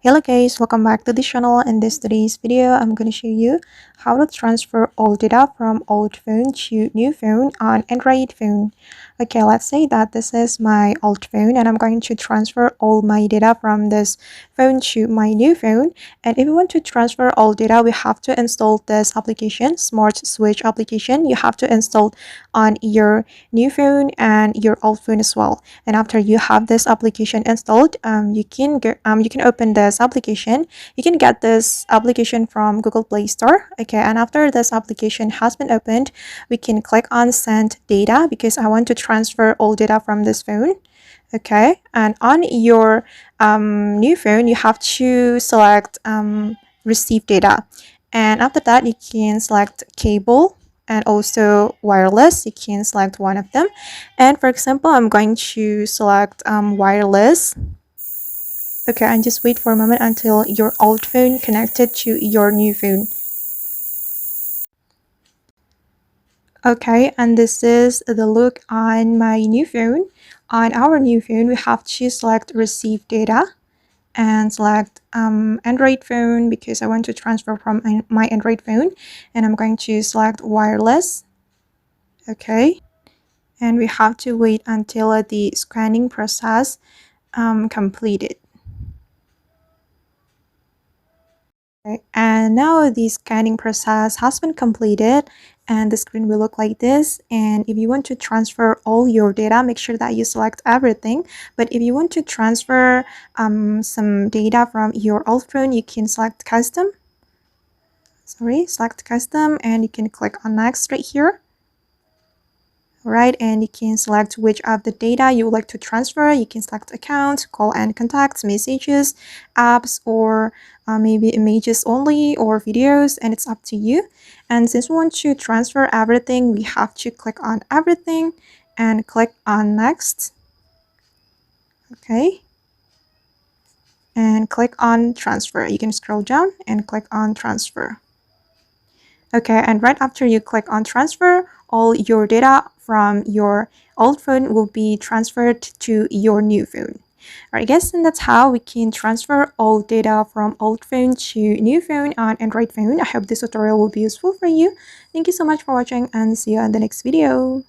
Hello guys, welcome back to the channel. In today's video, I'm going to show you how to transfer old data from old phone to new phone on Android phone. Okay, let's say that this is my old phone and I'm going to transfer all my data from this phone to my new phone. And if you want to transfer all data, we have to install this application, Smart Switch application. You have to install on your new phone and your old phone as well. And after you have this application installed, you can open this application. You can get this application from Google Play Store. Okay, and after this application has been opened, we can click on send data because I want to transfer all data from this phone. Okay, and on your new phone, you have to select receive data, and after that you can select cable and also wireless. You can select one of them, and for example, I'm going to select wireless. Okay, and just wait for a moment until your old phone connected to your new phone. Okay, and this is the look on my new phone. On our new phone, we have to select receive data and select Android phone because I want to transfer from my Android phone, and I'm going to select wireless. Okay, and we have to wait until the scanning process completed. Okay, and now the scanning process has been completed and the screen will look like this. And if you want to transfer all your data, make sure that you select everything. But if you want to transfer some data from your old phone, you can select custom. Select custom and you can click on next right here. Right, and you can select which of the data you would like to transfer. You can select account, call and contacts, messages, apps, or maybe images only or videos, and it's up to you. And since we want to transfer everything, we have to click on everything and click on next. Okay, and click on transfer. You can scroll down and click on transfer. Okay, and right after you click on transfer, all your data from your old phone will be transferred to your new phone. Alright guys, and that's how we can transfer all data from old phone to new phone on Android phone. I hope this tutorial will be useful for you. Thank you so much for watching and see you in the next video.